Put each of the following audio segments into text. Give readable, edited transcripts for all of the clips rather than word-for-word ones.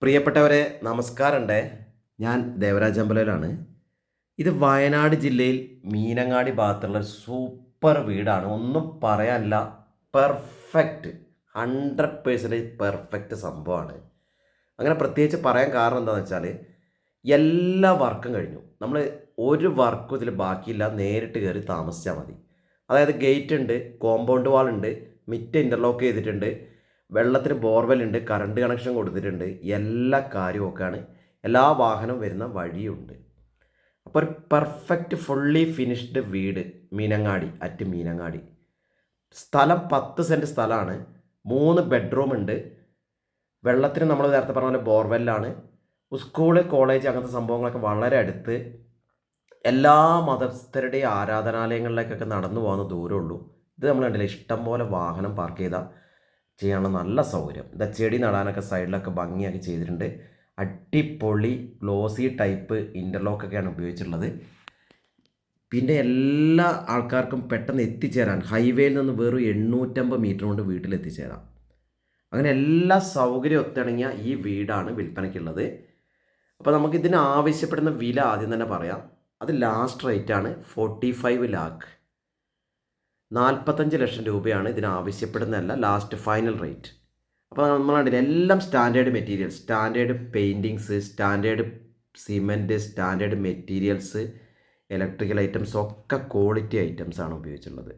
പ്രിയപ്പെട്ടവരെ നമസ്കാരമുണ്ട്. ഞാൻ ദേവരാജ് അമ്പലയിലാണ്. ഇത് വയനാട് ജില്ലയിൽ മീനങ്ങാടി ഭാഗത്തുള്ള ഒരു സൂപ്പർ വീടാണ്. ഒന്നും പറയാനില്ല. പെർഫെക്റ്റ്, 100% പെർഫെക്റ്റ് സംഭവമാണ്. അങ്ങനെ പ്രത്യേകിച്ച് പറയാൻ കാരണം എന്താണെന്ന് വെച്ചാൽ എല്ലാ വർക്കും കഴിഞ്ഞു. നമ്മൾ ഒരു വർക്കും ഇതിൽ ബാക്കിയില്ല. നേരിട്ട് കയറി താമസിച്ചാൽ മതി. അതായത് ഗേറ്റ് ഉണ്ട്, കോമ്പൗണ്ട് വാൾ ഉണ്ട്, മിറ്റ ഇൻ്റർലോക്ക് ചെയ്തിട്ടുണ്ട്, വെള്ളത്തിന് ബോർവെല്ലുണ്ട്, കറണ്ട് കണക്ഷൻ കൊടുത്തിട്ടുണ്ട്, എല്ലാ കാര്യമൊക്കെയാണ്. എല്ലാ വാഹനവും വരുന്ന വഴിയുണ്ട്. അപ്പോൾ ഒരു പെർഫെക്റ്റ് ഫുള്ളി ഫിനിഷ്ഡ് വീട് മീനങ്ങാടി. സ്ഥലം 10 സെൻറ്റ് സ്ഥലമാണ്. 3 ബെഡ്റൂം ഉണ്ട്. വെള്ളത്തിന് നമ്മൾ നേരത്തെ പറഞ്ഞ പോലെ ബോർവെല്ലാണ്. സ്കൂള് കോളേജ് അങ്ങനത്തെ സംഭവങ്ങളൊക്കെ വളരെ അടുത്ത്. എല്ലാ മതസ്ഥരുടെയും ആരാധനാലയങ്ങളിലേക്കൊക്കെ നടന്നു പോകുന്ന ദൂരമുള്ളൂ. ഇത് നമ്മൾ കണ്ടില്ല, ഇഷ്ടം പോലെ വാഹനം പാർക്ക് ചെയ്താൽ ചെയ്യാനുള്ള നല്ല സൗകര്യം. ഇതാ ചെടി നടാനൊക്കെ സൈഡിലൊക്കെ ഭംഗിയാക്കി ചെയ്തിട്ടുണ്ട്. അടിപൊളി ഗ്ലോസി ടൈപ്പ് ഇൻ്റർലോക്കൊക്കെയാണ് ഉപയോഗിച്ചിട്ടുള്ളത്. പിന്നെ എല്ലാ ആൾക്കാർക്കും പെട്ടെന്ന് എത്തിച്ചേരാൻ ഹൈവേയിൽ നിന്ന് വെറും 850 മീറ്റർ കൊണ്ട് വീട്ടിലെത്തിച്ചേരാം. അങ്ങനെ എല്ലാ സൗകര്യം ഒത്തിണങ്ങിയ ഈ വീടാണ് വിൽപ്പനയ്ക്കുള്ളത്. അപ്പോൾ നമുക്കിതിന് ആവശ്യപ്പെടുന്ന വില ആദ്യം തന്നെ പറയാം. അത് ലാസ്റ്റ് റേറ്റാണ് 45 ലാക്ക്, 45 ലക്ഷം രൂപയാണ് ഇതിന് ആവശ്യപ്പെടുന്നതല്ല, ലാസ്റ്റ് ഫൈനൽ റേറ്റ്. അപ്പോൾ നമ്മളതിൽ എല്ലാം standard material, standard paintings, standard cement, standard materials, electrical items ഒക്കെ ക്വാളിറ്റി ഐറ്റംസാണ് ഉപയോഗിച്ചിട്ടുള്ളത്.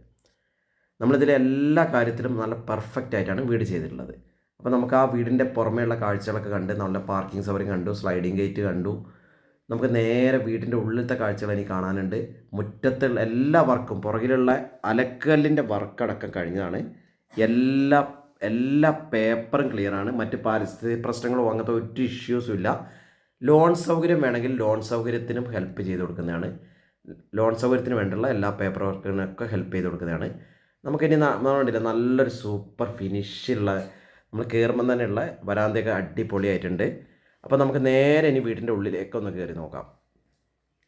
നമ്മളിതിലെ എല്ലാ കാര്യത്തിലും നല്ല പെർഫെക്റ്റ് ആയിട്ടാണ് വീട് ചെയ്തിട്ടുള്ളത്. അപ്പോൾ നമുക്ക് ആ വീടിൻ്റെ പുറമേയുള്ള കാഴ്ചകളൊക്കെ കണ്ട് നല്ല പാർക്കിംഗ് സൗകര്യം കണ്ടു, സ്ലൈഡിങ് ഗേറ്റ് കണ്ടു. നമുക്ക് നേരെ വീടിൻ്റെ ഉള്ളിലത്തെ കാഴ്ചകൾ എനിക്ക് കാണാനുണ്ട്. മുറ്റത്തുള്ള എല്ലാ വർക്കും, പുറകിലുള്ള അലക്കല്ലിൻ്റെ വർക്കടക്കം കഴിഞ്ഞതാണ്. എല്ലാ എല്ലാ പേപ്പറും ക്ലിയറാണ്. മറ്റ് പാരിസ്ഥിതിക പ്രശ്നങ്ങളോ അങ്ങനത്തെ ഒരു ഇഷ്യൂസും ഇല്ല. ലോൺ സൗകര്യം വേണമെങ്കിൽ ലോൺ സൗകര്യത്തിനും ഹെൽപ്പ് ചെയ്ത് കൊടുക്കുന്നതാണ്. ലോൺ സൗകര്യത്തിന് വേണ്ടിയുള്ള എല്ലാ പേപ്പർ വർക്കിനൊക്കെ ഹെൽപ്പ് ചെയ്ത് കൊടുക്കുന്നതാണ്. നമുക്കിനി വേണ്ടില്ല, നല്ലൊരു സൂപ്പർ ഫിനിഷുള്ള, നമ്മൾ കയറുമ്പം തന്നെയുള്ള വരാന്തയൊക്കെ അടിപൊളിയായിട്ടുണ്ട്. അപ്പോൾ നമുക്ക് നേരെ ഇനി വീടിൻ്റെ ഉള്ളിലേക്കൊന്ന് കയറി നോക്കാം.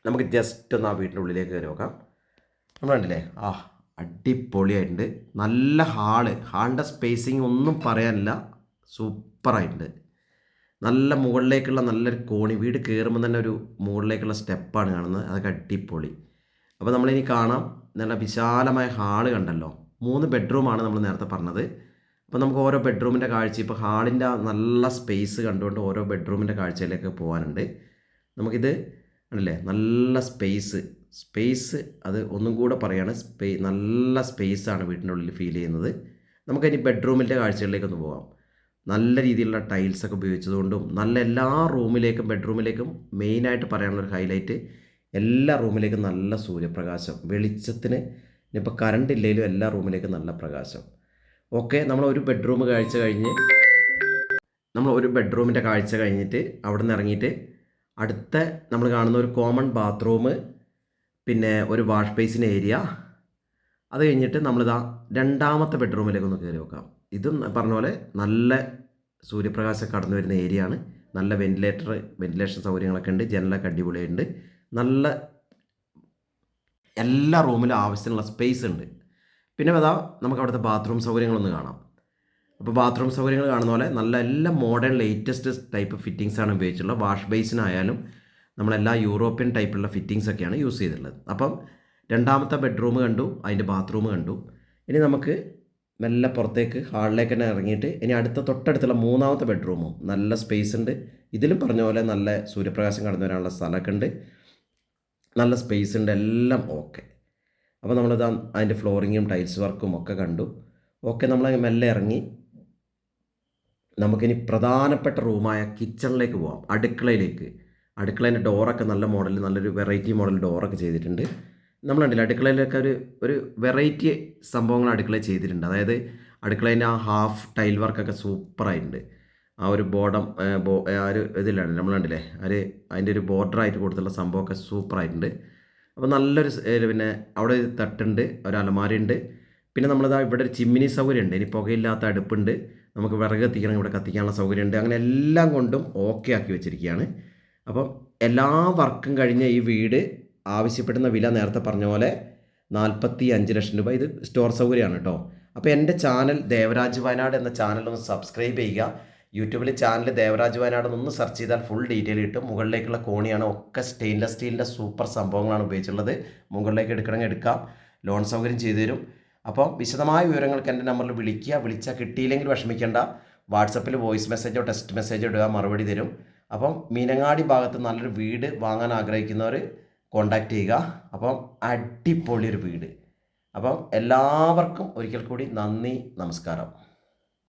നമുക്ക് ജസ്റ്റ് ഒന്ന് ആ വീടിൻ്റെ ഉള്ളിലേക്ക് കയറി നോക്കാം. നമ്മൾ കണ്ടില്ലേ, അടിപൊളിയായിട്ടുണ്ട്. നല്ല ഹാളിൻ്റെ സ്പേസിങ് ഒന്നും പറയാനില്ല, സൂപ്പറായിട്ടുണ്ട്. നല്ല മുകളിലേക്കുള്ള നല്ലൊരു കോണി, വീട് കയറുമ്പോൾ തന്നെ ഒരു മുകളിലേക്കുള്ള സ്റ്റെപ്പാണ് കാണുന്നത്. അതൊക്കെ അടിപൊളി. അപ്പോൾ നമ്മളിനി കാണാം, നല്ല വിശാലമായ ഹാള് കണ്ടല്ലോ. 3 ബെഡ്റൂമാണ് നമ്മൾ നേരത്തെ പറഞ്ഞത്. അപ്പോൾ നമുക്ക് ഓരോ ബെഡ്റൂമിൻ്റെ കാഴ്ച, ഇപ്പോൾ ഹാളിൻ്റെ നല്ല സ്പേസ് കണ്ടുകൊണ്ട് ഓരോ ബെഡ്റൂമിൻ്റെ കാഴ്ചയിലേക്ക് പോകാനുണ്ട്. നമുക്കിത് കണ്ടില്ലേ, നല്ല സ്പേസ് അത് ഒന്നും കൂടെ പറയുകയാണ്, നല്ല സ്പേസാണ് വീട്ടിൻ്റെ ഉള്ളിൽ ഫീൽ ചെയ്യുന്നത്. നമുക്കിനി ബെഡ്റൂമിൻ്റെ കാഴ്ചകളിലേക്കൊന്ന് പോകാം. നല്ല രീതിയിലുള്ള ടൈൽസൊക്കെ ഉപയോഗിച്ചതുകൊണ്ടും നല്ല എല്ലാ ബെഡ്റൂമിലേക്കും മെയിനായിട്ട് പറയാനുള്ളൊരു ഹൈലൈറ്റ്, എല്ലാ റൂമിലേക്കും നല്ല സൂര്യപ്രകാശം, വെളിച്ചത്തിന് ഇനിയിപ്പോൾ കറണ്ട് ഇല്ലെങ്കിലും എല്ലാ റൂമിലേക്കും നല്ല പ്രകാശം. ഓക്കെ, നമ്മൾ ഒരു ബെഡ്റൂമിൻ്റെ കാഴ്ച കഴിഞ്ഞിട്ട് അവിടെ നിന്ന് ഇറങ്ങിയിട്ട് അടുത്ത നമ്മൾ കാണുന്ന ഒരു കോമൺ ബാത്റൂം, പിന്നെ ഒരു വാഷ് ബേസിൻ ഏരിയ. അത് കഴിഞ്ഞിട്ട് നമ്മളിതാ രണ്ടാമത്തെ ബെഡ്റൂമിലേക്കൊന്ന് കയറി നോക്കാം. ഇതും പറഞ്ഞ പോലെ നല്ല സൂര്യപ്രകാശം കടന്നു വരുന്ന ഏരിയ ആണ്. നല്ല വെന്റിലേഷൻ സൗകര്യങ്ങളൊക്കെ ഉണ്ട്. ജനലൊക്കെ അടിപൊളിയായിട്ടുണ്ട്. നല്ല എല്ലാ റൂമിലും ആവശ്യത്തിനുള്ള സ്പേസ് ഉണ്ട്. പിന്നെ അതാ നമുക്ക് അവിടുത്തെ ബാത്റൂം സൗകര്യങ്ങളൊന്ന് കാണാം. അപ്പോൾ ബാത്റൂം സൗകര്യങ്ങൾ കാണുന്ന പോലെ നല്ല എല്ലാം മോഡേൺ ലേറ്റസ്റ്റ് ടൈപ്പ് ഫിറ്റിങ്സാണ് ഉപയോഗിച്ചിട്ടുള്ളത്. വാഷ് ബേസിനായാലും നമ്മളെല്ലാ യൂറോപ്യൻ ടൈപ്പിലുള്ള ഫിറ്റിങ്സൊക്കെയാണ് യൂസ് ചെയ്തിട്ടുള്ളത്. അപ്പം രണ്ടാമത്തെ ബെഡ്റൂം കണ്ടു, അതിൻ്റെ ബാത്റൂം കണ്ടു. ഇനി നമുക്ക് മെല്ലെ പുറത്തേക്ക് ഹാളിലേക്ക് തന്നെ ഇറങ്ങിയിട്ട് ഇനി തൊട്ടടുത്തുള്ള മൂന്നാമത്തെ ബെഡ്റൂമും നല്ല സ്പേസ് ഉണ്ട്. ഇതിലും പറഞ്ഞ പോലെ നല്ല സൂര്യപ്രകാശം കടന്നു വരാനുള്ള സ്ഥലമൊക്കെ ഉണ്ട്, നല്ല സ്പേസ് ഉണ്ട്, എല്ലാം ഓക്കെ. അപ്പോൾ നമ്മളിത് അതിൻ്റെ ഫ്ലോറിങ്ങും ടൈൽസ് വർക്കും ഒക്കെ കണ്ടു. ഓക്കെ, നമ്മൾ മെല്ലെ ഇറങ്ങി നമുക്കിനി പ്രധാനപ്പെട്ട റൂമായ കിച്ചണിലേക്ക് പോകാം, അടുക്കളേൻ്റെ ഡോറൊക്കെ നല്ല മോഡൽ, നല്ലൊരു വെറൈറ്റി മോഡൽ ഡോറൊക്കെ ചെയ്തിട്ടുണ്ട്. നമ്മൾ കണ്ടില്ല, അടുക്കളയിലൊക്കെ ഒരു വെറൈറ്റി സംഭവങ്ങൾ അടുക്കളയിൽ ചെയ്തിട്ടുണ്ട്. അതായത് അടുക്കളേൻ്റെ ആ ഹാഫ് ടൈൽ വർക്കൊക്കെ സൂപ്പറായിട്ടുണ്ട്. ആ ഒരു ഒരു ഇതിലാണ് നമ്മൾ കണ്ടില്ലേ, അതിൻ്റെ ഒരു ബോർഡറായിട്ട് കൊടുത്തുള്ള സംഭവമൊക്കെ സൂപ്പറായിട്ടുണ്ട്. അപ്പോൾ നല്ലൊരു പിന്നെ അവിടെ ഒരു തട്ടുണ്ട്, ഒരു അലമാരയുണ്ട്. പിന്നെ നമ്മളിതാ ഇവിടെ ഒരു ചിമ്മിനി സൗകര്യമുണ്ട്. ഇനി പുകയില്ലാത്ത അടുപ്പുണ്ട്, നമുക്ക് വിറക് കത്തിക്കണമെങ്കിൽ ഇവിടെ കത്തിക്കാനുള്ള സൗകര്യമുണ്ട്. അങ്ങനെ എല്ലാം കൊണ്ടും ഓക്കെ ആക്കി വെച്ചിരിക്കുകയാണ്. അപ്പം എല്ലാ വർക്കും കഴിഞ്ഞ ഈ വീട് ആവശ്യപ്പെടുന്ന വില നേരത്തെ പറഞ്ഞ പോലെ 45 ലക്ഷം രൂപ. ഇത് സ്റ്റോർ സൗകര്യമാണ് കേട്ടോ. അപ്പോൾ എൻ്റെ ചാനൽ ദേവരാജ് വയനാട് എന്ന ചാനൽ ഒന്ന് സബ്സ്ക്രൈബ് ചെയ്യുക. യൂട്യൂബിൽ ചാനൽ ദേവരാജ് വയനാട് ഒന്ന് സെർച്ച് ചെയ്താൽ ഫുൾ ഡീറ്റെയിൽ കിട്ടും. മുകളിലേക്കുള്ള കോണിയാണ്, ഒക്കെ സ്റ്റെയിൻലെസ് സ്റ്റീലിൻ്റെ സൂപ്പർ സംഭവങ്ങളാണ് ഉപയോഗിച്ചിട്ടുള്ളത്. മുകളിലേക്ക് എടുക്കണമെങ്കിൽ എടുക്കാം, ലോൺ സൗകര്യം ചെയ്തു തരും. അപ്പം വിശദമായ വിവരങ്ങൾക്ക് എൻ്റെ നമ്പറിൽ വിളിക്കുക. വിളിച്ചാൽ കിട്ടിയില്ലെങ്കിൽ വിഷമിക്കേണ്ട, വാട്സപ്പിൽ വോയിസ് മെസ്സേജോ ടെക്സ്റ്റ് മെസ്സേജോ ഇടുക, മറുപടി തരും. അപ്പം മീനങ്ങാടി ഭാഗത്ത് നല്ലൊരു വീട് വാങ്ങാൻ ആഗ്രഹിക്കുന്നവർ കോൺടാക്റ്റ് ചെയ്യുക. അപ്പം അടിപൊളി ഒരു വീട്. അപ്പം എല്ലാവർക്കും ഒരിക്കൽ കൂടി നന്ദി, നമസ്കാരം.